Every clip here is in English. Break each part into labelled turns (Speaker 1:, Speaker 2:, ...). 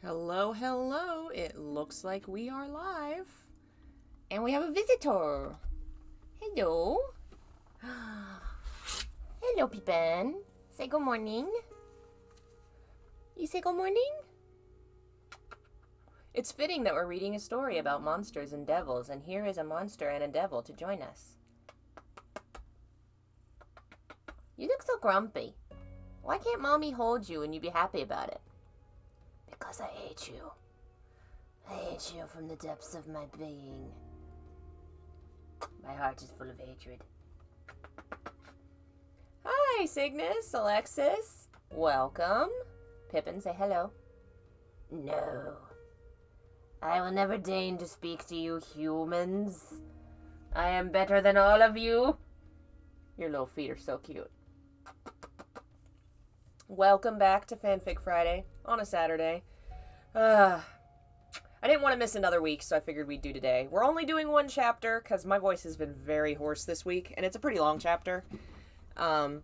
Speaker 1: Hello, hello. It looks like we are live. And we have a visitor. Hello. Hello, Pippin. Say good morning. You say good morning? It's fitting that we're reading a story about monsters and devils, and here is a monster and a devil to join us. You look so grumpy. Why can't Mommy hold you and you be happy about it? Because I hate you. I hate you from the depths of my being. My heart is full of hatred. Hi, Cygnus, Alexis. Welcome. Pippin, say hello. No. I will never deign to speak to you humans. I am better than all of you. Your little feet are so cute. Welcome back to Fanfic Friday on a Saturday. I didn't want to miss another week, so I figured we'd do today. We're only doing one chapter because my voice has been very hoarse this week, and it's a pretty long chapter. But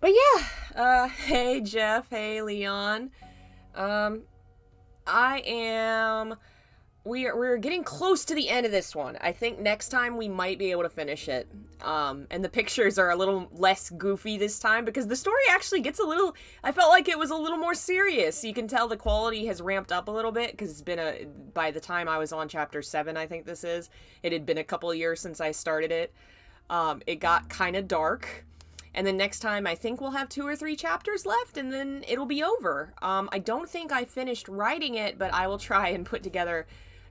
Speaker 1: yeah, hey Jeff, hey Leon. We're getting close to the end of this one. I think next time we might be able to finish it. And the pictures are a little less goofy this time because the story actually gets I felt like it was a little more serious. You can tell the quality has ramped up a little bit because it's been by the time I was on chapter 7, I think this is, it had been a couple of years since I started it. It got kind of dark. And then next time, I think we'll have 2 or 3 chapters left, and then it'll be over. I don't think I finished writing it, but I will try and put together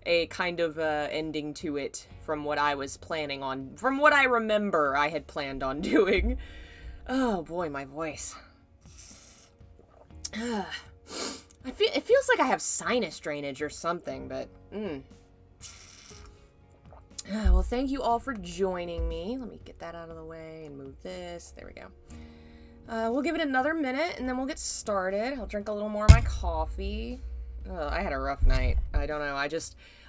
Speaker 1: a kind of ending to it from what I was planning on, from what I remember I had planned on doing. Oh boy, my voice. It feels like I have sinus drainage or something, but well, thank you all for joining me. Let me get that out of the way and move this. There we go. We'll give it another minute and then we'll get started. I'll drink a little more of my coffee. I had a rough night. I don't know.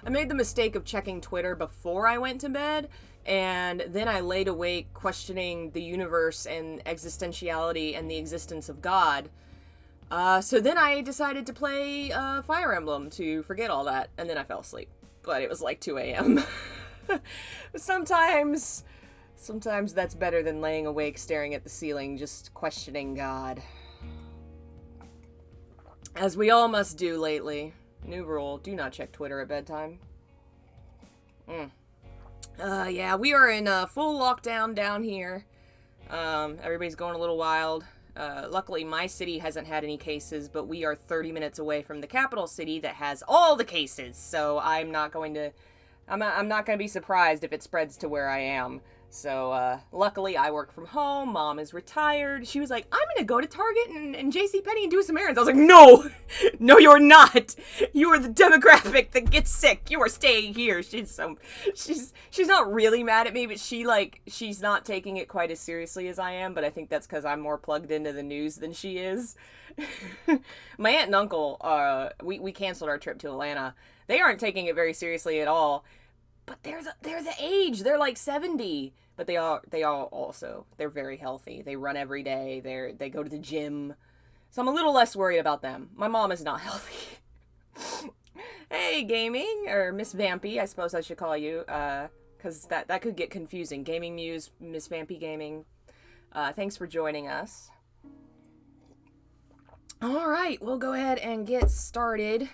Speaker 1: I made the mistake of checking Twitter before I went to bed, and then I laid awake questioning the universe and existentiality and the existence of God. So then I decided to play Fire Emblem to forget all that, and then I fell asleep. But it was like 2 a.m. Sometimes that's better than laying awake staring at the ceiling, just questioning God. As we all must do lately. New rule, do not check Twitter at bedtime. Yeah, we are in full lockdown down here. Everybody's going a little wild. Luckily, my city hasn't had any cases, but we are 30 minutes away from the capital city that has all the cases. So I'm not going to be surprised if it spreads to where I am. So, luckily I work from home. Mom is retired. She was like, I'm gonna go to Target and JCPenney and do some errands. I was like, no, you're not. You are the demographic that gets sick. You are staying here. She's not really mad at me, but she's not taking it quite as seriously as I am, but I think that's because I'm more plugged into the news than she is. My aunt and uncle, we canceled our trip to Atlanta. They aren't taking it very seriously at all. But they're the age. They're like 70. But they are also, they're very healthy. They run every day. They go to the gym. So I'm a little less worried about them. My mom is not healthy. Hey, Gaming, or Miss Vampy, I suppose I should call you, because that could get confusing. Gaming Muse, Miss Vampy Gaming. Thanks for joining us. All right, we'll go ahead and get started.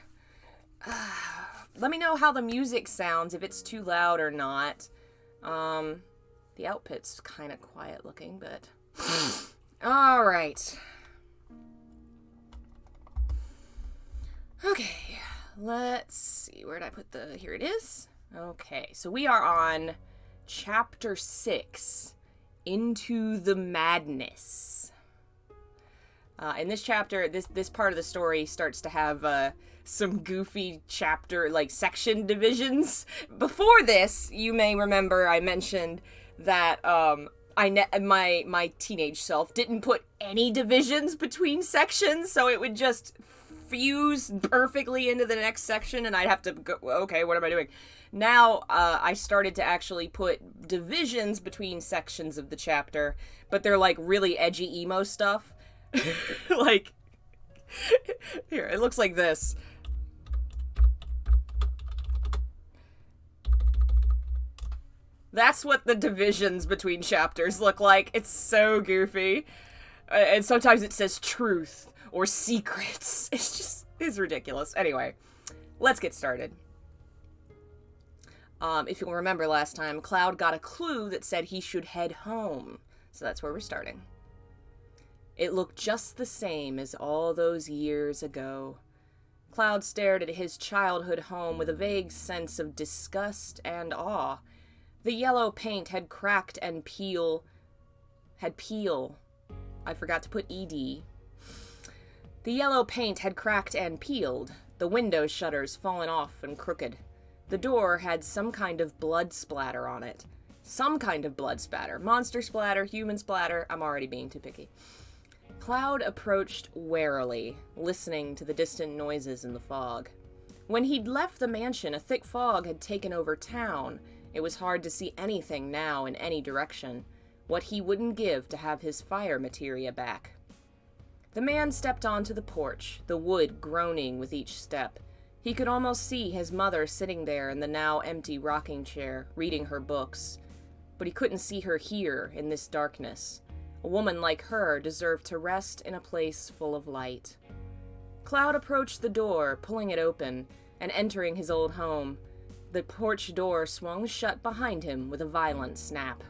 Speaker 1: Let me know how the music sounds, if it's too loud or not. The outfit's kind of quiet looking, but... Alright. Okay, let's see. Where did I put here it is. Okay, so we are on Chapter 6, Into the Madness. In this chapter, this part of the story starts to have, some goofy chapter, section divisions. Before this, you may remember I mentioned that, my teenage self didn't put any divisions between sections, so it would just fuse perfectly into the next section, and I'd have to go, okay, what am I doing? Now, I started to actually put divisions between sections of the chapter, but they're, really edgy emo stuff. Here, it looks like this. That's what the divisions between chapters look like. It's so goofy. And sometimes it says truth or secrets. It's ridiculous. Anyway, let's get started. If you'll remember last time, Cloud got a clue that said he should head home. So that's where we're starting. It looked just the same as all those years ago. Cloud stared at his childhood home with a vague sense of disgust and awe. The yellow paint had cracked and peel. I forgot to put ED. The yellow paint had cracked and peeled, the window shutters fallen off and crooked. The door had some kind of blood splatter on it. Some kind of blood splatter. Monster splatter, human splatter. I'm already being too picky. Cloud approached warily, listening to the distant noises in the fog. When he'd left the mansion, a thick fog had taken over town. It was hard to see anything now in any direction. What he wouldn't give to have his fire materia back. The man stepped onto the porch, the wood groaning with each step. He could almost see his mother sitting there in the now empty rocking chair, reading her books. But he couldn't see her here in this darkness. A woman like her deserved to rest in a place full of light. Cloud approached the door, pulling it open, and entering his old home. The porch door swung shut behind him with a violent snap.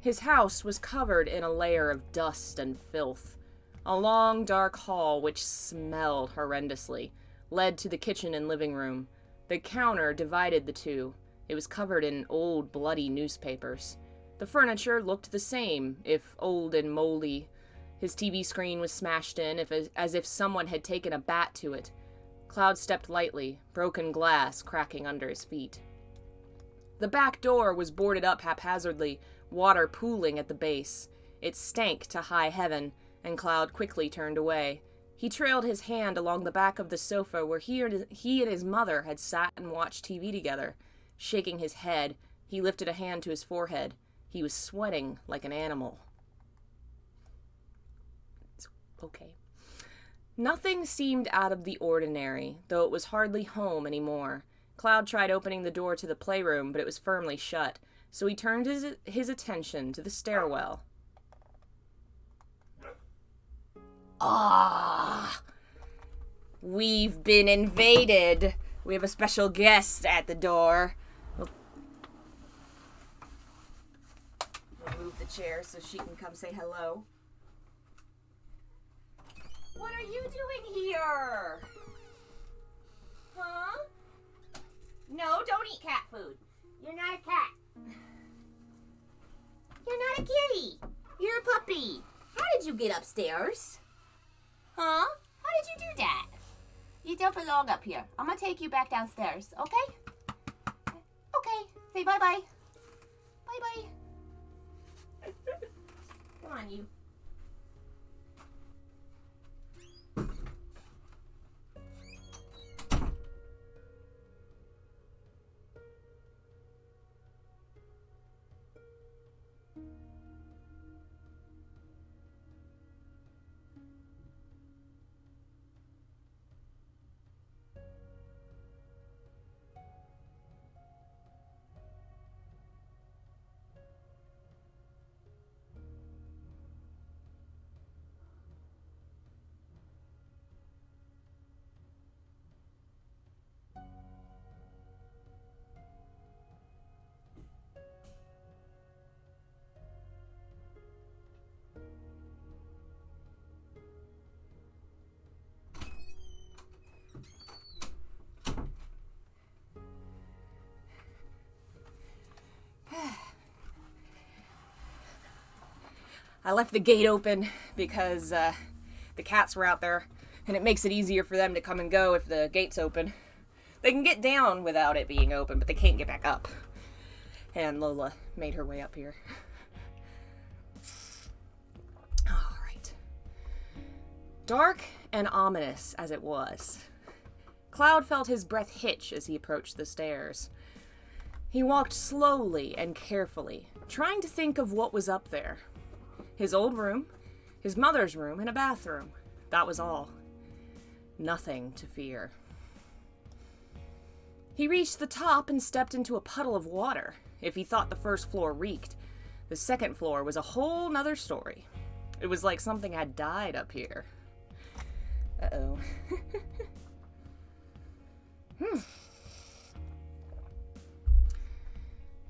Speaker 1: His house was covered in a layer of dust and filth. A long, dark hall, which smelled horrendously, led to the kitchen and living room. The counter divided the two. It was covered in old, bloody newspapers. The furniture looked the same, if old and moldy. His TV screen was smashed in, as if someone had taken a bat to it. Cloud stepped lightly, broken glass cracking under his feet. The back door was boarded up haphazardly, water pooling at the base. It stank to high heaven, and Cloud quickly turned away. He trailed his hand along the back of the sofa where he and his mother had sat and watched TV together. Shaking his head, he lifted a hand to his forehead. He was sweating like an animal. Okay. Nothing seemed out of the ordinary, though it was hardly home anymore. Cloud tried opening the door to the playroom, but it was firmly shut, so he turned his attention to the stairwell. Ah! We've been invaded. We have a special guest at the door. We'll move the chair so she can come say hello. What are you doing here? Huh? No, don't eat cat food. You're not a cat. You're not a kitty. You're a puppy. How did you get upstairs? Huh? How did you do that? You don't belong up here. I'm gonna take you back downstairs, okay? Okay. Say bye-bye. Bye-bye. Come on, you. I left the gate open because the cats were out there, and it makes it easier for them to come and go if the gate's open. They can get down without it being open, but they can't get back up. And Lola made her way up here. All right. Dark and ominous as it was, Cloud felt his breath hitch as he approached the stairs. He walked slowly and carefully, trying to think of what was up there. His old room, his mother's room, and a bathroom. That was all. Nothing to fear. He reached the top and stepped into a puddle of water. If he thought the first floor reeked, the second floor was a whole nother story. It was like something had died up here. Uh-oh.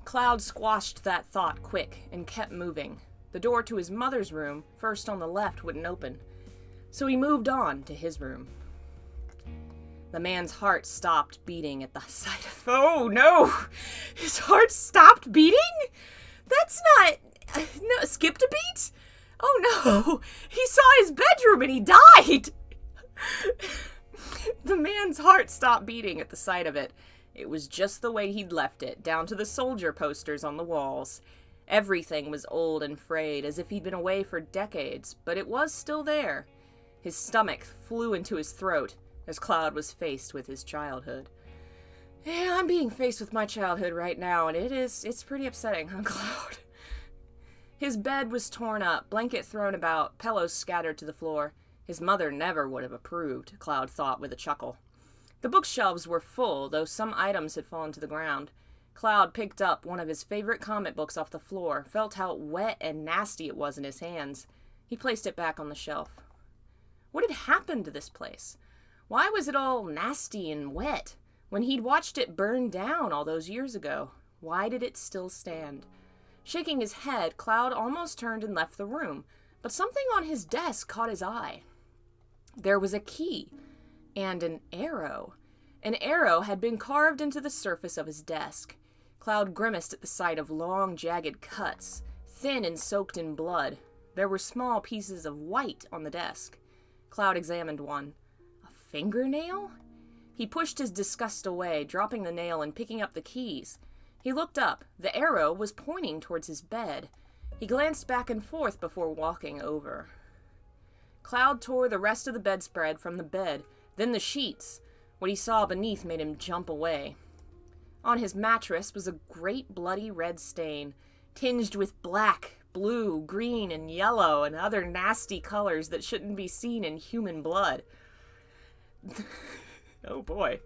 Speaker 1: Cloud squashed that thought quick and kept moving. The door to his mother's room, first on the left, wouldn't open. So he moved on to his room. The man's heart stopped beating at the sight of... Oh, no! His heart stopped beating? That's not... No, skipped a beat? Oh, no! He saw his bedroom and he died! The man's heart stopped beating at the sight of it. It was just the way he'd left it, down to the soldier posters on the walls. Everything was old and frayed, as if he'd been away for decades, but it was still there. His stomach flew into his throat, as Cloud was faced with his childhood. Yeah, I'm being faced with my childhood right now, and it's pretty upsetting, huh, Cloud? His bed was torn up, blanket thrown about, pillows scattered to the floor. His mother never would have approved, Cloud thought with a chuckle. The bookshelves were full, though some items had fallen to the ground. Cloud picked up one of his favorite comic books off the floor, felt how wet and nasty it was in his hands. He placed it back on the shelf. What had happened to this place? Why was it all nasty and wet? When he'd watched it burn down all those years ago, why did it still stand? Shaking his head, Cloud almost turned and left the room, but something on his desk caught his eye. There was a key and an arrow. An arrow had been carved into the surface of his desk. Cloud grimaced at the sight of long, jagged cuts, thin and soaked in blood. There were small pieces of white on the desk. Cloud examined one. A fingernail? He pushed his disgust away, dropping the nail and picking up the keys. He looked up. The arrow was pointing towards his bed. He glanced back and forth before walking over. Cloud tore the rest of the bedspread from the bed, then the sheets. What he saw beneath made him jump away. On his mattress was a great bloody red stain, tinged with black, blue, green, and yellow, and other nasty colors that shouldn't be seen in human blood. Oh boy.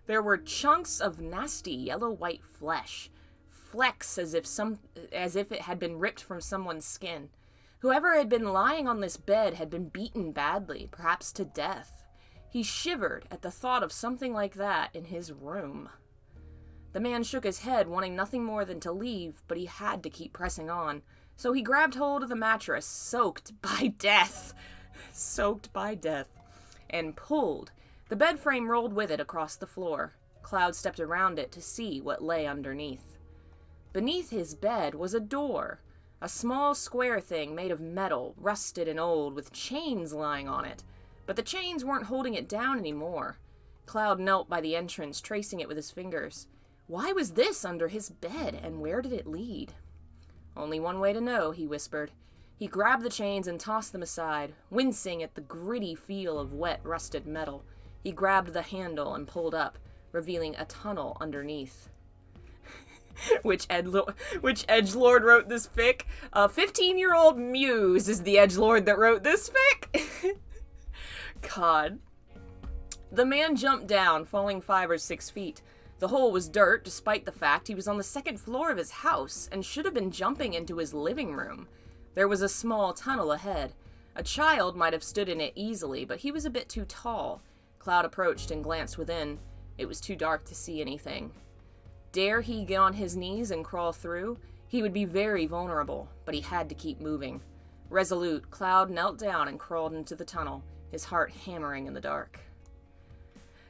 Speaker 1: There were chunks of nasty yellow-white flesh, flecks as if it had been ripped from someone's skin. Whoever had been lying on this bed had been beaten badly, perhaps to death. He shivered at the thought of something like that in his room. The man shook his head, wanting nothing more than to leave, but he had to keep pressing on. So he grabbed hold of the mattress, soaked by death, and pulled. The bed frame rolled with it across the floor. Cloud stepped around it to see what lay underneath. Beneath his bed was a door, a small square thing made of metal, rusted and old, with chains lying on it. But the chains weren't holding it down anymore. Cloud knelt by the entrance, tracing it with his fingers. Why was this under his bed, and where did it lead? Only one way to know, he whispered. He grabbed the chains and tossed them aside, wincing at the gritty feel of wet, rusted metal. He grabbed the handle and pulled up, revealing a tunnel underneath. Which edgelord wrote this fic? A 15-year-old muse is the edgelord that wrote this fic? God. The man jumped down, falling 5 or 6 feet. The hole was dirt, despite the fact he was on the second floor of his house and should have been jumping into his living room. There was a small tunnel ahead. A child might have stood in it easily, but he was a bit too tall. Cloud approached and glanced within. It was too dark to see anything. Dare he get on his knees and crawl through? He would be very vulnerable, but he had to keep moving. Resolute, Cloud knelt down and crawled into the tunnel, his heart hammering in the dark.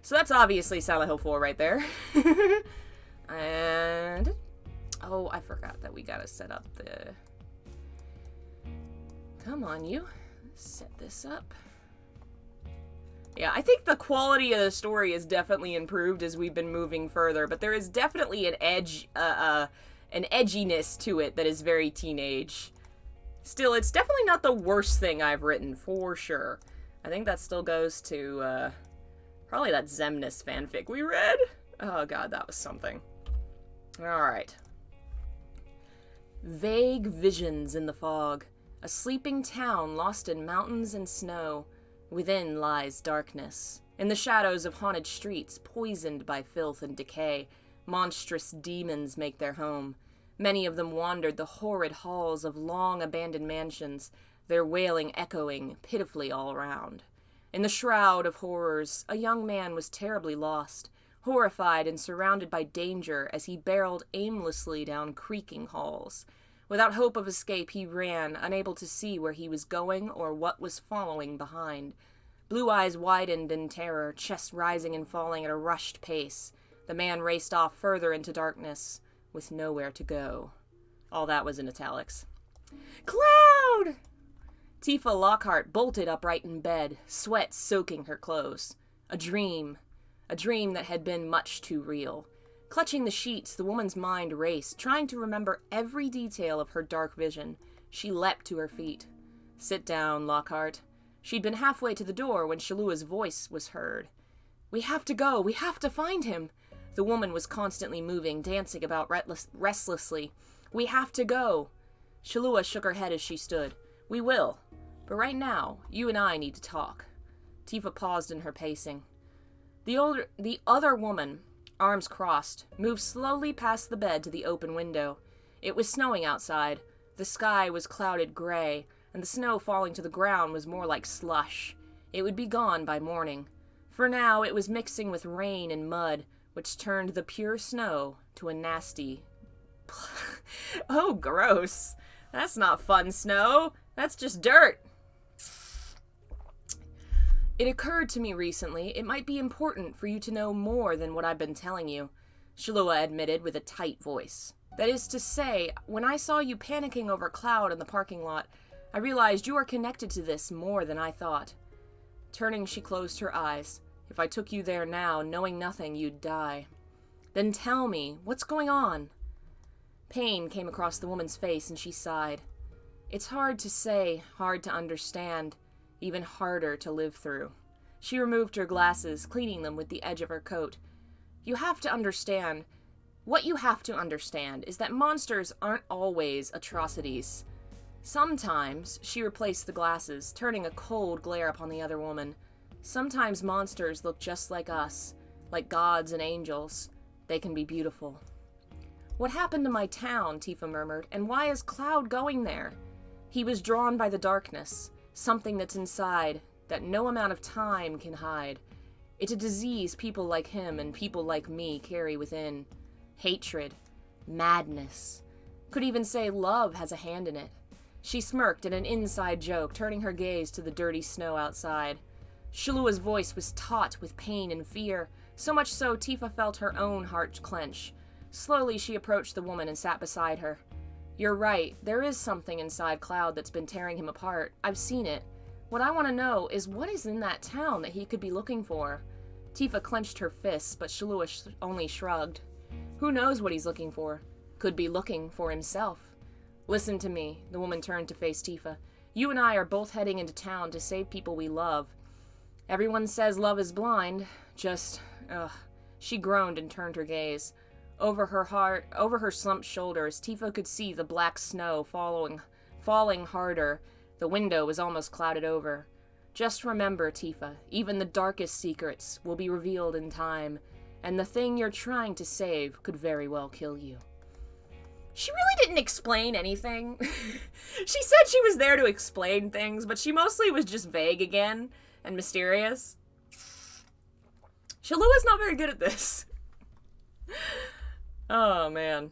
Speaker 1: So that's obviously Silent Hill 4 right there. And... oh, I forgot that we gotta set up the... Come on, you. Set this up. Yeah, I think the quality of the story is definitely improved as we've been moving further, but there is definitely an edginess to it that is very teenage. Still, it's definitely not the worst thing I've written, for sure. I think that still goes to, probably that Xemnas fanfic we read. Oh god, that was something. Alright. Vague visions in the fog. A sleeping town lost in mountains and snow. Within lies darkness. In the shadows of haunted streets, poisoned by filth and decay, monstrous demons make their home. Many of them wandered the horrid halls of long-abandoned mansions, their wailing echoing pitifully all around. In the shroud of horrors, a young man was terribly lost, horrified and surrounded by danger as he barreled aimlessly down creaking halls. Without hope of escape, he ran, unable to see where he was going or what was following behind. Blue eyes widened in terror, chest rising and falling at a rushed pace. The man raced off further into darkness, with nowhere to go. All that was in italics. Cloud! Tifa Lockhart bolted upright in bed, sweat soaking her clothes. A dream that had been much too real. Clutching the sheets, the woman's mind raced, trying to remember every detail of her dark vision. She leapt to her feet. Sit down, Lockhart. She'd been halfway to the door when Shalua's voice was heard. We have to go. We have to find him. The woman was constantly moving, dancing about restlessly. We have to go. Shalua shook her head as she stood. We will. But right now, you and I need to talk. Tifa paused in her pacing. The other woman, arms crossed, moved slowly past the bed to the open window. It was snowing outside. The sky was clouded gray, and the snow falling to the ground was more like slush. It would be gone by morning. For now, it was mixing with rain and mud, which turned the pure snow to a nasty... Oh, gross. That's not fun snow. That's just dirt. It occurred to me recently it might be important for you to know more than what I've been telling you, Shalua admitted with a tight voice. That is to say, when I saw you panicking over Cloud in the parking lot, I realized you are connected to this more than I thought. Turning, she closed her eyes. If I took you there now, knowing nothing, you'd die. Then tell me, what's going on? Pain came across the woman's face and she sighed. It's hard to say, hard to understand, even harder to live through. She removed her glasses, cleaning them with the edge of her coat. You have to understand. What you have to understand is that monsters aren't always atrocities. Sometimes, she replaced the glasses, turning a cold glare upon the other woman. Sometimes monsters look just like us, like gods and angels. They can be beautiful. What happened to my town, Tifa murmured, and why is Cloud going there? He was drawn by the darkness, something that's inside, that no amount of time can hide. It's a disease people like him and people like me carry within. Hatred. Madness. Could even say love has a hand in it. She smirked at an inside joke, turning her gaze to the dirty snow outside. Shalua's voice was taut with pain and fear, so much so Tifa felt her own heart clench. Slowly she approached the woman and sat beside her. You're right, there is something inside Cloud that's been tearing him apart. I've seen it. What I want to know is what is in that town that he could be looking for. Tifa clenched her fists, but Shalua only shrugged. Who knows what he's looking for? Could be looking for himself. Listen to me, the woman turned to face Tifa. You and I are both heading into town to save people we love. Everyone says love is blind. She groaned and turned her gaze. Over her slumped shoulders, Tifa could see the black snow falling harder. The window was almost clouded over. Just remember, Tifa, even the darkest secrets will be revealed in time, and the thing you're trying to save could very well kill you. She really didn't explain anything. She said she was there to explain things, but she mostly was just vague again and mysterious. Shalua's not very good at this. Oh, man.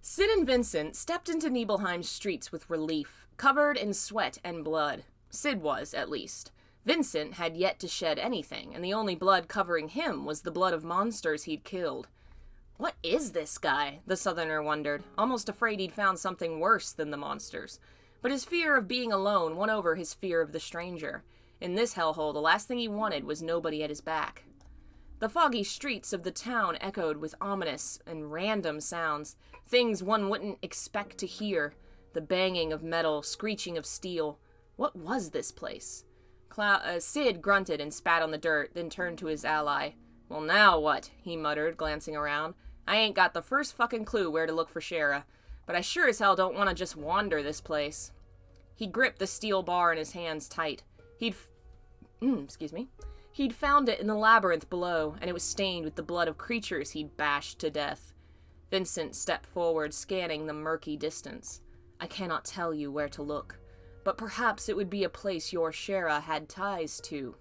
Speaker 1: Sid and Vincent stepped into Nibelheim's streets with relief, covered in sweat and blood. Sid was, at least. Vincent had yet to shed anything, and the only blood covering him was the blood of monsters he'd killed. What is this guy? The Southerner wondered, almost afraid he'd found something worse than the monsters. But his fear of being alone won over his fear of the stranger. In this hellhole, the last thing he wanted was nobody at his back. The foggy streets of the town echoed with ominous and random sounds, things one wouldn't expect to hear. The banging of metal, screeching of steel. What was this place? Sid grunted and spat on the dirt, then turned to his ally. Well, now what? He muttered, glancing around. I ain't got the first fucking clue where to look for Shara, but I sure as hell don't want to just wander this place. He gripped the steel bar in his hands tight. He'd He'd found it in the labyrinth below, and it was stained with the blood of creatures he'd bashed to death. Vincent stepped forward, scanning the murky distance. I cannot tell you where to look, but perhaps it would be a place your Shara had ties to.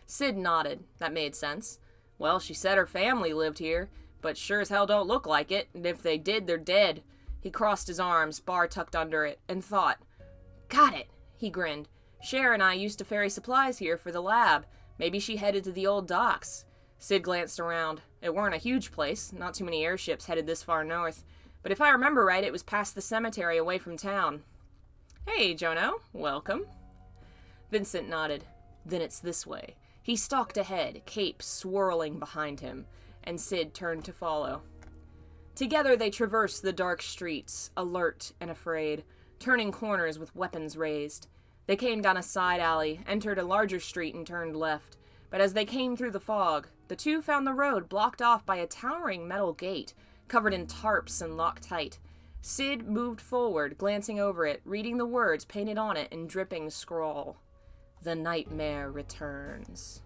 Speaker 1: Sid nodded. That made sense. Well, she said her family lived here, but sure as hell don't look like it, and if they did, they're dead. He crossed his arms, bar tucked under it, and thought. Got it, he grinned. Cher and I used to ferry supplies here for the lab. Maybe she headed to the old docks. Sid glanced around. It weren't a huge place, not too many airships headed this far north, but if I remember right, it was past the cemetery away from town. Hey, Jono, welcome. Vincent nodded. Then it's this way. He stalked ahead, cape swirling behind him, and Sid turned to follow. Together they traversed the dark streets, alert and afraid, turning corners with weapons raised. They came down a side alley, entered a larger street, and turned left. But as they came through the fog, the two found the road blocked off by a towering metal gate, covered in tarps and locked tight. Sid moved forward, glancing over it, reading the words painted on it in dripping scrawl. The nightmare returns.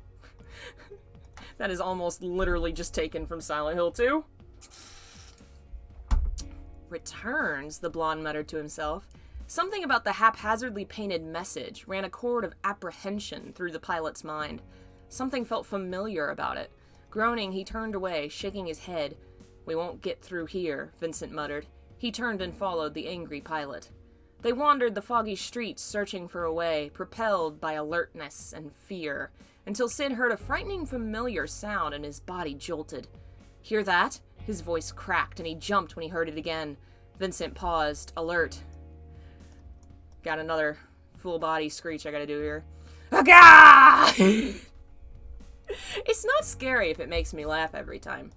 Speaker 1: That is almost literally just taken from Silent Hill 2. Returns, the blonde muttered to himself. Something about the haphazardly painted message ran a chord of apprehension through the pilot's mind. Something felt familiar about it. Groaning, he turned away, shaking his head. We won't get through here, Vincent muttered. He turned and followed the angry pilot. They wandered the foggy streets, searching for a way, propelled by alertness and fear, until Sid heard a frightening familiar sound and his body jolted. Hear that? His voice cracked, and he jumped when he heard it again. Vincent paused, alert. Got another full-body screech I gotta do here. Aga! It's not scary if it makes me laugh every time.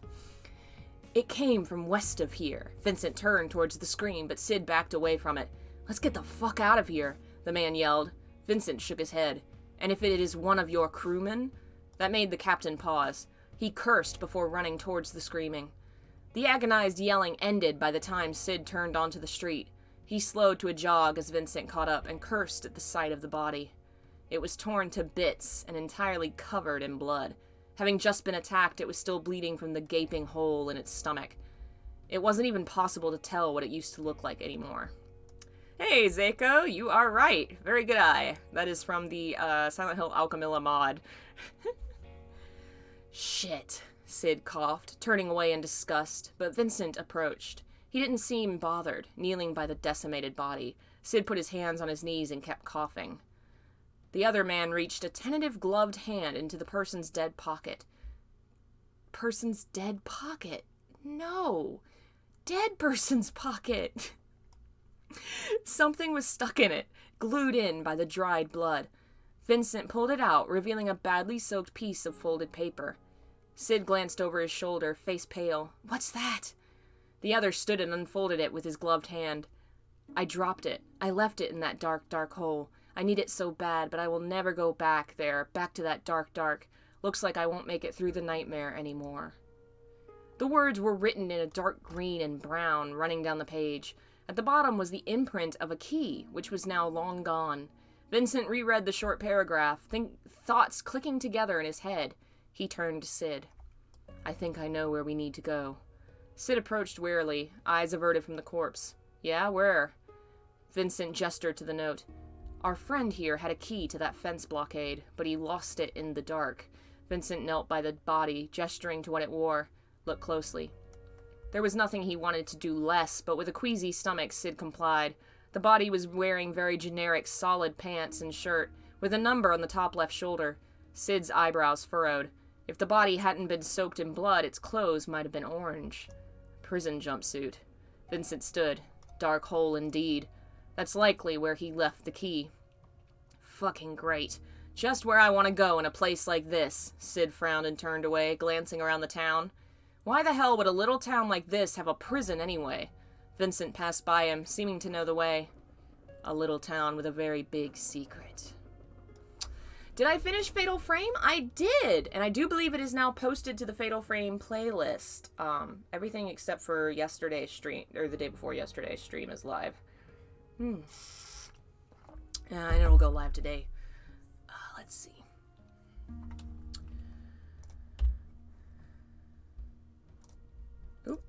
Speaker 1: It came from west of here. Vincent turned towards the screen, but Sid backed away from it. Let's get the fuck out of here, the man yelled. Vincent shook his head. And if it is one of your crewmen? That made the captain pause. He cursed before running towards the screaming. The agonized yelling ended by the time Sid turned onto the street. He slowed to a jog as Vincent caught up and cursed at the sight of the body. It was torn to bits and entirely covered in blood. Having just been attacked, it was still bleeding from the gaping hole in its stomach. It wasn't even possible to tell what it used to look like anymore. Hey, Zako, you are right. Very good eye. That is from the Silent Hill Alchemilla mod. Shit, Sid coughed, turning away in disgust, but Vincent approached. He didn't seem bothered, kneeling by the decimated body. Sid put his hands on his knees and kept coughing. The other man reached a tentative gloved hand into the person's dead pocket. Person's dead pocket? No. Dead person's pocket. Something was stuck in it, glued in by the dried blood. Vincent pulled it out, revealing a badly soaked piece of folded paper. Sid glanced over his shoulder, face pale. What's that? The other stood and unfolded it with his gloved hand. I dropped it. I left it in that dark, dark hole. I need it so bad, but I will never go back there, back to that dark, dark. Looks like I won't make it through the nightmare anymore. The words were written in a dark green and brown, running down the page. At the bottom was the imprint of a key, which was now long gone. Vincent reread the short paragraph, thoughts clicking together in his head. He turned to Sid. I think I know where we need to go. Sid approached wearily, eyes averted from the corpse. Yeah, where? Vincent gestured to the note. Our friend here had a key to that fence blockade, but he lost it in the dark. Vincent knelt by the body, gesturing to what it wore. Looked closely. There was nothing he wanted to do less, but with a queasy stomach, Sid complied. The body was wearing very generic, solid pants and shirt, with a number on the top left shoulder. Sid's eyebrows furrowed. If the body hadn't been soaked in blood, its clothes might have been orange. Prison jumpsuit. Vincent stood. Dark hole indeed. That's likely where he left the key. Fucking great. Just where I want to go in a place like this. Sid frowned and turned away, glancing around the town. Why the hell would a little town like this have a prison anyway? Vincent passed by him, seeming to know the way. A little town with a very big secret. Did I finish Fatal Frame? I did! And I do believe it is now posted to the Fatal Frame playlist. Everything except for yesterday's stream, or the day before yesterday's stream is live. And it'll go live today. Let's see. Oop.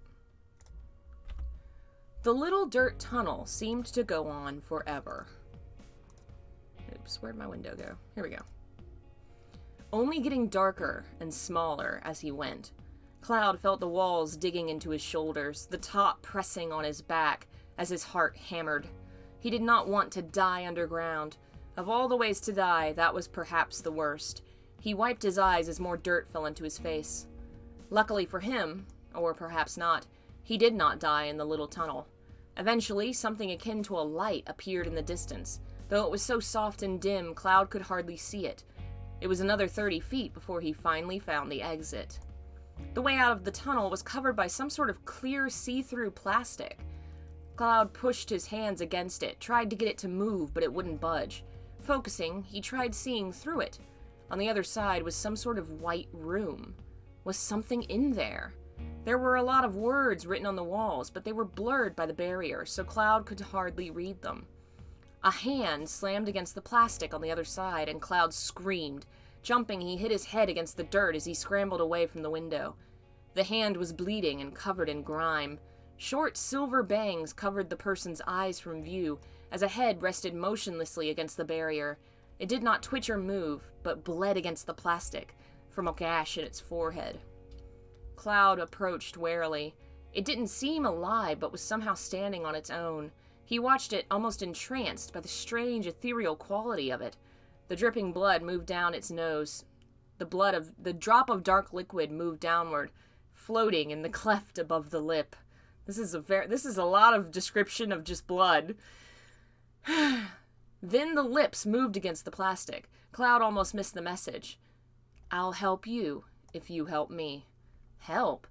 Speaker 1: The little dirt tunnel seemed to go on forever. Oops, where'd my window go? Here we go. Only getting darker and smaller as he went. Cloud felt the walls digging into his shoulders, the top pressing on his back as his heart hammered. He did not want to die underground. Of all the ways to die, that was perhaps the worst. He wiped his eyes as more dirt fell into his face. Luckily for him, or perhaps not, he did not die in the little tunnel. Eventually, something akin to a light appeared in the distance. Though it was so soft and dim, Cloud could hardly see it. It was another 30 feet before he finally found the exit. The way out of the tunnel was covered by some sort of clear, see-through plastic. Cloud pushed his hands against it, tried to get it to move, but it wouldn't budge. Focusing, he tried seeing through it. On the other side was some sort of white room. Was something in there? There were a lot of words written on the walls, but they were blurred by the barrier, so Cloud could hardly read them. A hand slammed against the plastic on the other side, and Cloud screamed. Jumping, he hit his head against the dirt as he scrambled away from the window. The hand was bleeding and covered in grime. Short silver bangs covered the person's eyes from view, as a head rested motionlessly against the barrier. It did not twitch or move, but bled against the plastic, from a gash in its forehead. Cloud approached warily. It didn't seem alive, but was somehow standing on its own. He watched it, almost entranced by the strange, ethereal quality of it. The dripping blood moved down its nose. The drop of dark liquid moved downward, floating in the cleft above the lip. This is a lot of description of just blood. Then the lips moved against the plastic. Cloud almost missed the message. "I'll help you if you help me." Help?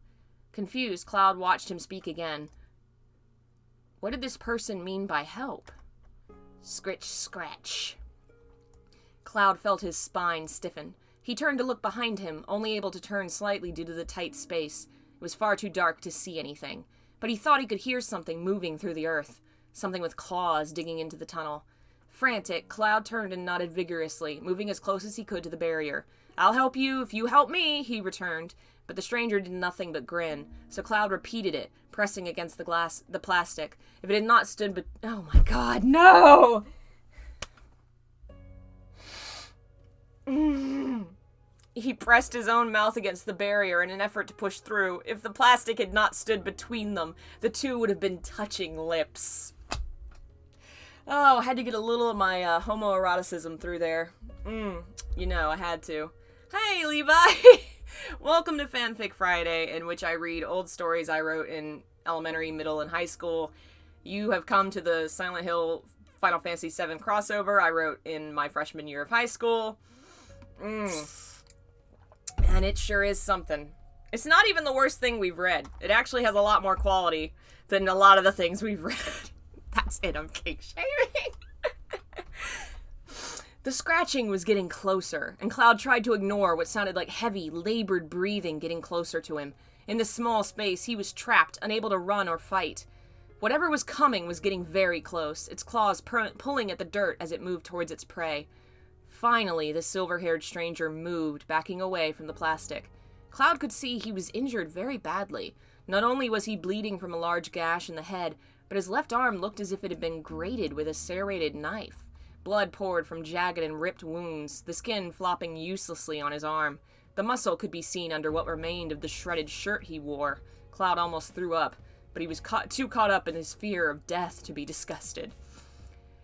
Speaker 1: Confused, Cloud watched him speak again. What did this person mean by help? Scritch, scratch. Cloud felt his spine stiffen. He turned to look behind him, only able to turn slightly due to the tight space. It was far too dark to see anything. But he thought he could hear something moving through the earth. Something with claws digging into the tunnel. Frantic, Cloud turned and nodded vigorously, moving as close as he could to the barrier. "I'll help you if you help me," he returned. But the stranger did nothing but grin, so Cloud repeated it, pressing against the plastic. If it had not stood oh my god, no! He pressed his own mouth against the barrier in an effort to push through. If the plastic had not stood between them, the two would have been touching lips. Oh, I had to get a little of my homoeroticism through there. You know, I had to. Hey, Levi! Welcome to Fanfic Friday, in which I read old stories I wrote in elementary, middle, and high school. You have come to the Silent Hill Final Fantasy VII crossover I wrote in my freshman year of high school. And it sure is something. It's not even the worst thing we've read. It actually has a lot more quality than a lot of the things we've read. That's it, I'm king shaming. The scratching was getting closer, and Cloud tried to ignore what sounded like heavy, labored breathing getting closer to him. In this small space, he was trapped, unable to run or fight. Whatever was coming was getting very close, its claws pulling at the dirt as it moved towards its prey. Finally, the silver-haired stranger moved, backing away from the plastic. Cloud could see he was injured very badly. Not only was he bleeding from a large gash in the head, but his left arm looked as if it had been grated with a serrated knife. Blood poured from jagged and ripped wounds, the skin flopping uselessly on his arm. The muscle could be seen under what remained of the shredded shirt he wore. Cloud almost threw up, but he was too caught up in his fear of death to be disgusted.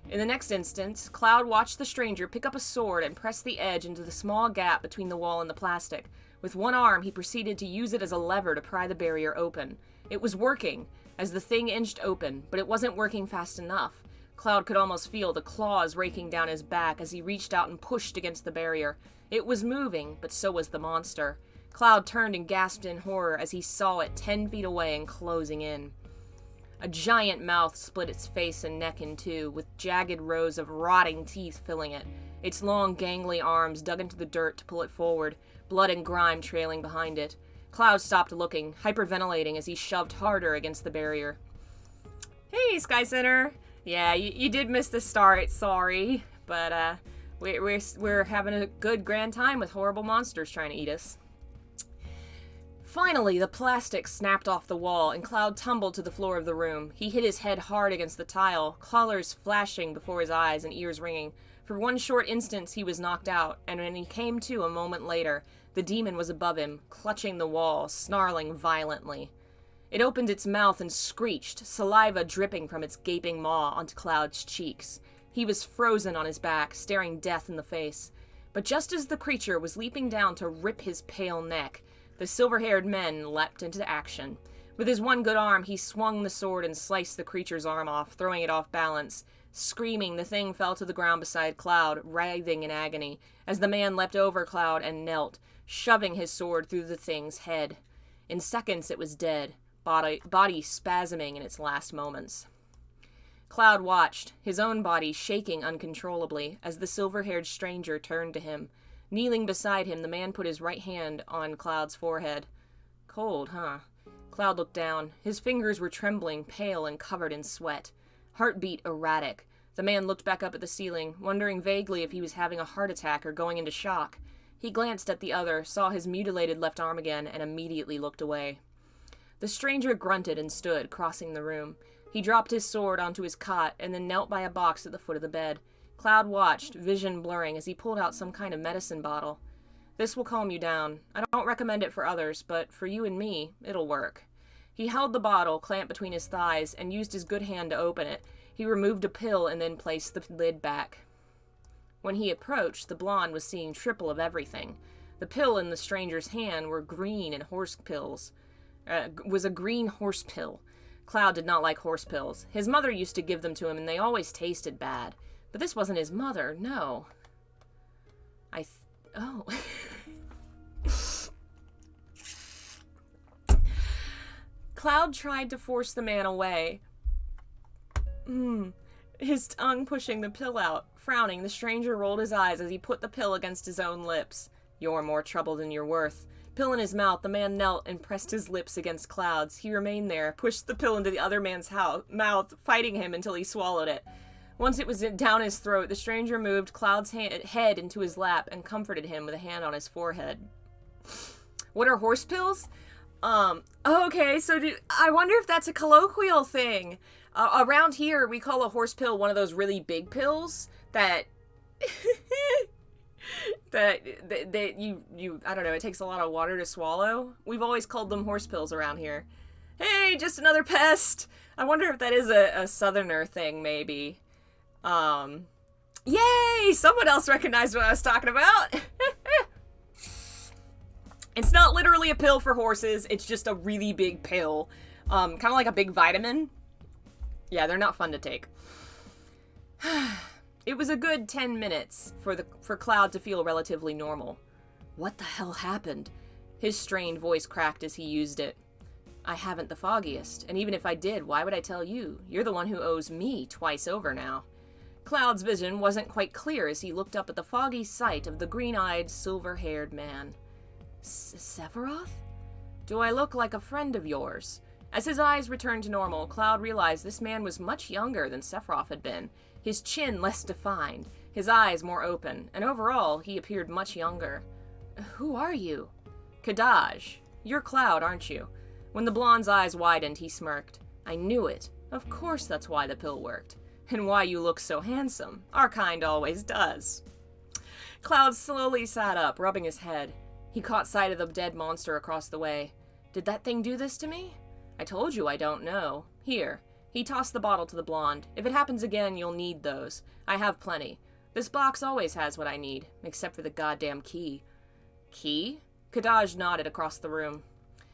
Speaker 1: In the next instant, Cloud watched the stranger pick up a sword and press the edge into the small gap between the wall and the plastic. With one arm, he proceeded to use it as a lever to pry the barrier open. It was working, as the thing inched open, but it wasn't working fast enough. Cloud could almost feel the claws raking down his back as he reached out and pushed against the barrier. It was moving, but so was the monster. Cloud turned and gasped in horror as he saw it 10 feet away and closing in. A giant mouth split its face and neck in two, with jagged rows of rotting teeth filling it. Its long, gangly arms dug into the dirt to pull it forward, blood and grime trailing behind it. Cloud stopped looking, hyperventilating as he shoved harder against the barrier. "Hey, Sky Center! Yeah, you did miss the start, sorry. But, We're having a good grand time with horrible monsters trying to eat us. Finally, the plastic snapped off the wall, and Cloud tumbled to the floor of the room. He hit his head hard against the tile, colors flashing before his eyes and ears ringing. For one short instant, he was knocked out, and when he came to a moment later, the demon was above him, clutching the wall, snarling violently. It opened its mouth and screeched, saliva dripping from its gaping maw onto Cloud's cheeks. He was frozen on his back, staring death in the face. But just as the creature was leaping down to rip his pale neck, the silver-haired man leapt into action. With his one good arm, he swung the sword and sliced the creature's arm off, throwing it off balance. Screaming, the thing fell to the ground beside Cloud, writhing in agony, as the man leapt over Cloud and knelt, shoving his sword through the thing's head. In seconds it was dead, body spasming in its last moments. Cloud watched, his own body shaking uncontrollably, as the silver-haired stranger turned to him. Kneeling beside him, the man put his right hand on Cloud's forehead. Cold, huh? Cloud looked down. His fingers were trembling, pale and covered in sweat. Heartbeat erratic. The man looked back up at the ceiling, wondering vaguely if he was having a heart attack or going into shock. He glanced at the other, saw his mutilated left arm again, and immediately looked away. The stranger grunted and stood, crossing the room. He dropped his sword onto his cot and then knelt by a box at the foot of the bed. Cloud watched, vision blurring, as he pulled out some kind of medicine bottle. This will calm you down. I don't recommend it for others, but for you and me, it'll work. He held the bottle, clamped between his thighs, and used his good hand to open it. He removed a pill and then placed the lid back. When he approached, the blonde was seeing triple of everything. The pill in the stranger's hand were green and horse pills. Was a green horse pill. Cloud did not like horse pills. His mother used to give them to him, and they always tasted bad. But this wasn't his mother, no. Oh. Cloud tried to force the man away. His tongue pushing the pill out. Frowning, the stranger rolled his eyes as he put the pill against his own lips. You're more trouble than you're worth. Pill in his mouth, the man knelt and pressed his lips against Cloud's. He remained there, pushed the pill into the other man's mouth, fighting him until he swallowed it. Once it was down his throat, the stranger moved Cloud's head into his lap and comforted him with a hand on his forehead. What are horse pills? Okay, so I wonder if that's a colloquial thing. Around here, we call a horse pill one of those really big pills that... that I don't know, it takes a lot of water to swallow. We've always called them horse pills around here. Hey, just another pest! I wonder if that is a southerner thing, maybe. Yay! Someone else recognized what I was talking about! It's not literally a pill for horses, it's just a really big pill. Kind of like a big vitamin. Yeah, they're not fun to take. It was a good 10 minutes for Cloud to feel relatively normal. What the hell happened? His strained voice cracked as he used it. I haven't the foggiest, and even if I did, why would I tell you? You're the one who owes me twice over now. Cloud's vision wasn't quite clear as he looked up at the foggy sight of the green-eyed, silver-haired man. Sephiroth? Do I look like a friend of yours? As his eyes returned to normal, Cloud realized this man was much younger than Sephiroth had been, his chin less defined, his eyes more open, and overall, he appeared much younger. Who are you? Kadaj. You're Cloud, aren't you? When the blonde's eyes widened, he smirked. I knew it. Of course that's why the pill worked. And why you look so handsome. Our kind always does. Cloud slowly sat up, rubbing his head. He caught sight of the dead monster across the way. Did that thing do this to me? I told you I don't know. Here. He tossed the bottle to the blonde. If it happens again, you'll need those. I have plenty. This box always has what I need, except for the goddamn key. Key? Kadaj nodded across the room.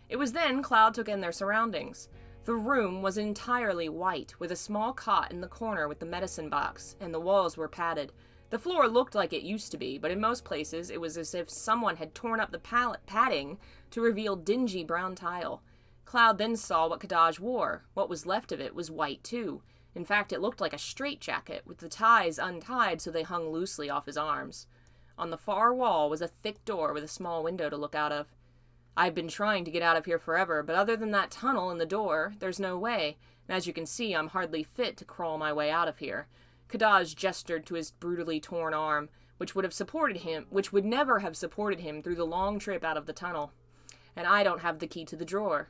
Speaker 1: It was then Cloud took in their surroundings. The room was entirely white, with a small cot in the corner with the medicine box, and the walls were padded. The floor looked like it used to be, but in most places it was as if someone had torn up the padding to reveal dingy brown tile. Cloud then saw what Kadaj wore. What was left of it was white, too. In fact, it looked like a straitjacket, with the ties untied so they hung loosely off his arms. On the far wall was a thick door with a small window to look out of. I've been trying to get out of here forever, but other than that tunnel and the door, there's no way, and as you can see, I'm hardly fit to crawl my way out of here. Kadaj gestured to his brutally torn arm, which would never have supported him through the long trip out of the tunnel. And I don't have the key to the door.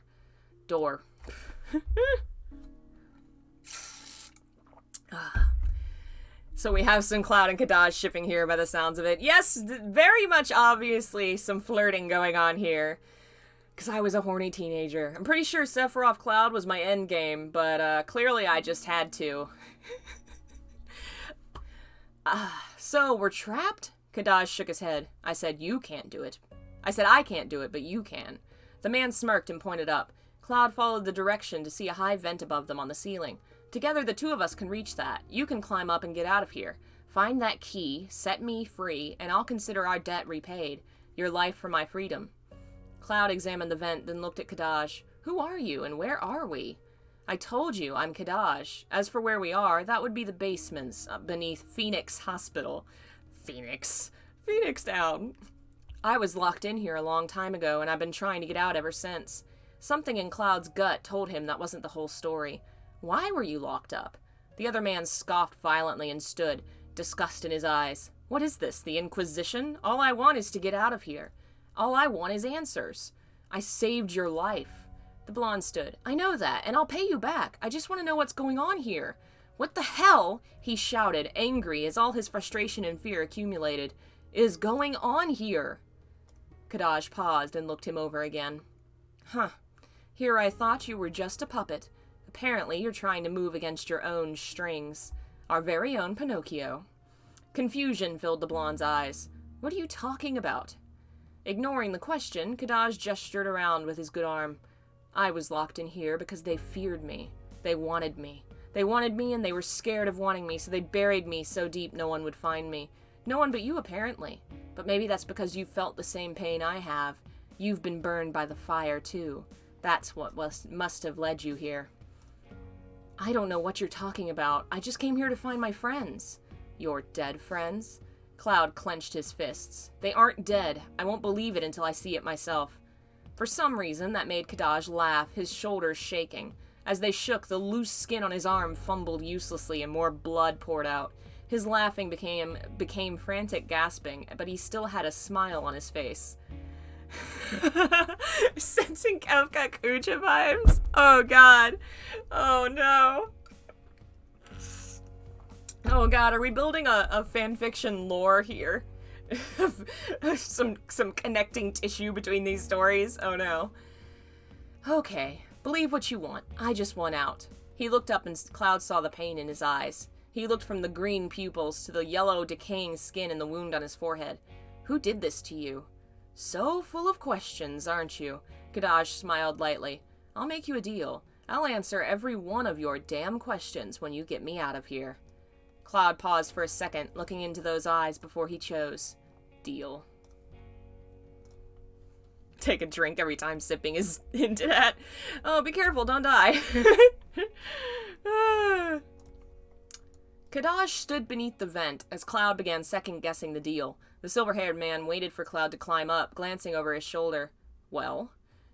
Speaker 1: So we have some Cloud and Kadaj shipping here by the sounds of it. Yes, very much obviously some flirting going on here. Because I was a horny teenager. I'm pretty sure Sephiroth Cloud was my endgame, but clearly I just had to. So, we're trapped? Kadaj shook his head. I said, you can't do it. I said, I can't do it, but you can. The man smirked and pointed up. Cloud followed the direction to see a high vent above them on the ceiling. Together, the two of us can reach that. You can climb up and get out of here. Find that key, set me free, and I'll consider our debt repaid. Your life for my freedom. Cloud examined the vent, then looked at Kadaj. Who are you, and where are we? I told you, I'm Kadaj. As for where we are, that would be the basements beneath Phoenix Hospital. Phoenix Town. I was locked in here a long time ago, and I've been trying to get out ever since. Something in Cloud's gut told him that wasn't the whole story. Why were you locked up? The other man scoffed violently and stood, disgust in his eyes. What is this, the Inquisition? All I want is to get out of here. All I want is answers. I saved your life. The blonde stood. I know that, and I'll pay you back. I just want to know what's going on here. What the hell, he shouted, angry as all his frustration and fear accumulated, is going on here? Kadaj paused and looked him over again. Huh. Here I thought you were just a puppet. Apparently you're trying to move against your own strings. Our very own Pinocchio. Confusion filled the blonde's eyes. What are you talking about? Ignoring the question, Kadaj gestured around with his good arm. I was locked in here because they feared me. They wanted me. They wanted me and they were scared of wanting me, so they buried me so deep no one would find me. No one but you, apparently. But maybe that's because you felt the same pain I have. You've been burned by the fire, too. That's what must have led you here. I don't know what you're talking about. I just came here to find my friends. Your dead friends? Cloud clenched his fists. They aren't dead. I won't believe it until I see it myself. For some reason, that made Kadaj laugh, his shoulders shaking. As they shook, the loose skin on his arm fumbled uselessly and more blood poured out. His laughing became frantic gasping, but he still had a smile on his face. Sensing Kafka Kucha vibes? Oh god. Oh no. Oh god, are we building a fanfiction lore here? some connecting tissue between these stories? Oh no. Okay, believe what you want. I just want out. He looked up and Cloud saw the pain in his eyes. He looked from the green pupils to the yellow, decaying skin and the wound on his forehead. Who did this to you? So full of questions, aren't you? Kadaj smiled lightly. I'll make you a deal. I'll answer every one of your damn questions when you get me out of here. Cloud paused for a second, looking into those eyes before he chose. Deal. Take a drink every time sipping is hinted at. Oh, be careful, don't die. Kadaj stood beneath the vent as Cloud began second-guessing the deal. The silver-haired man waited for Cloud to climb up, glancing over his shoulder. Well?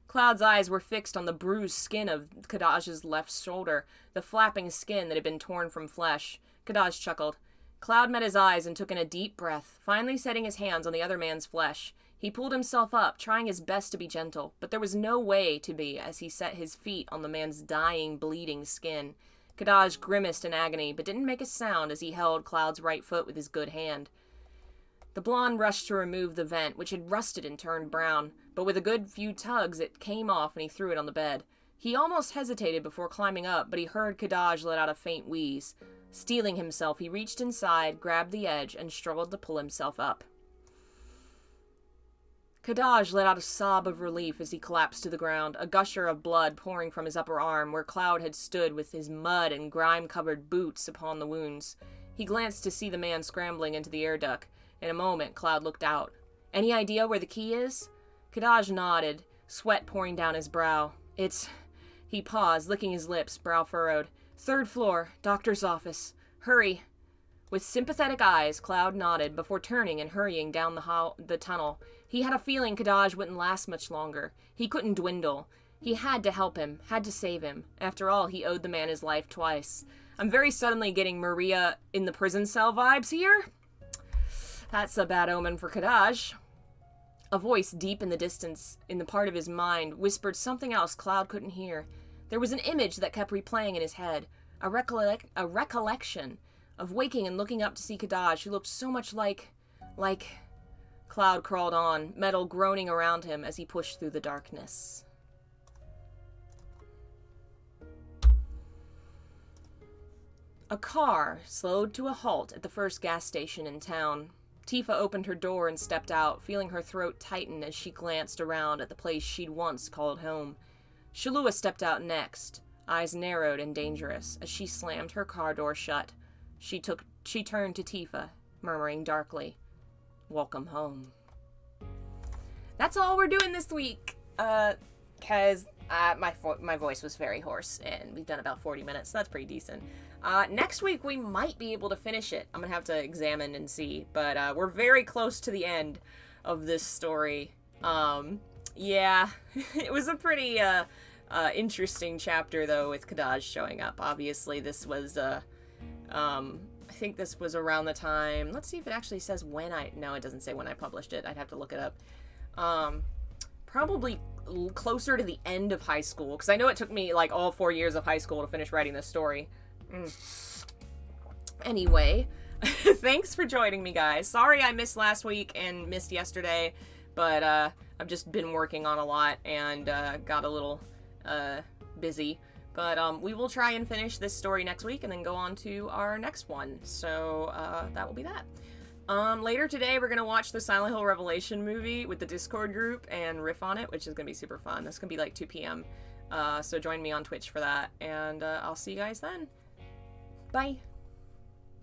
Speaker 1: Cloud's eyes were fixed on the bruised skin of Kadaj's left shoulder, the flapping skin that had been torn from flesh. Kadaj chuckled. Cloud met his eyes and took in a deep breath, finally setting his hands on the other man's flesh. He pulled himself up, trying his best to be gentle, but there was no way to be as he set his feet on the man's dying, bleeding skin. Kadaj grimaced in agony, but didn't make a sound as he held Cloud's right foot with his good hand. The blonde rushed to remove the vent, which had rusted and turned brown, but with a good few tugs it came off and he threw it on the bed. He almost hesitated before climbing up, but he heard Kadaj let out a faint wheeze. Steeling himself, he reached inside, grabbed the edge, and struggled to pull himself up. Kadaj let out a sob of relief as he collapsed to the ground, a gusher of blood pouring from his upper arm where Cloud had stood with his mud and grime-covered boots upon the wounds. He glanced to see the man scrambling into the air duct. In a moment, Cloud looked out. Any idea where the key is? Kadaj nodded, sweat pouring down his brow. It's... He paused, licking his lips, brow furrowed. 3rd floor, doctor's office. Hurry. With sympathetic eyes, Cloud nodded before turning and hurrying down the tunnel. He had a feeling Kadaj wouldn't last much longer. He couldn't dwindle. He had to help him, had to save him. After all, he owed the man his life twice. I'm very suddenly getting Maria in the prison cell vibes here. That's a bad omen for Kadaj. A voice deep in the distance, in the part of his mind, whispered something else Cloud couldn't hear. There was an image that kept replaying in his head, a recollection of waking and looking up to see Kadaj, who looked so much like... Cloud crawled on, metal groaning around him as he pushed through the darkness. A car slowed to a halt at the first gas station in town. Tifa opened her door and stepped out, feeling her throat tighten as she glanced around at the place she'd once called home. Shalua stepped out next, eyes narrowed and dangerous, as she slammed her car door shut. She turned to Tifa, murmuring darkly, "Welcome home." That's all we're doing this week, because my voice was very hoarse, and we've done about 40 minutes, so that's pretty decent. Next week, we might be able to finish it. I'm gonna have to examine and see, but we're very close to the end of this story. Yeah, it was a pretty interesting chapter, though, with Kadaj showing up. Obviously, this was, I think this was around the time... Let's see if it actually says when No, it doesn't say when I published it. I'd have to look it up. Probably closer to the end of high school, because I know it took me, like, all 4 years of high school to finish writing this story. Anyway, thanks for joining me, guys. Sorry I missed last week and missed yesterday, but I've just been working on a lot and got a little busy. But we will try and finish this story next week and then go on to our next one. So that will be that. Later today, we're going to watch the Silent Hill Revelation movie with the Discord group and riff on it, which is going to be super fun. That's going to be like 2 p.m. So join me on Twitch for that, and I'll see you guys then. Bye.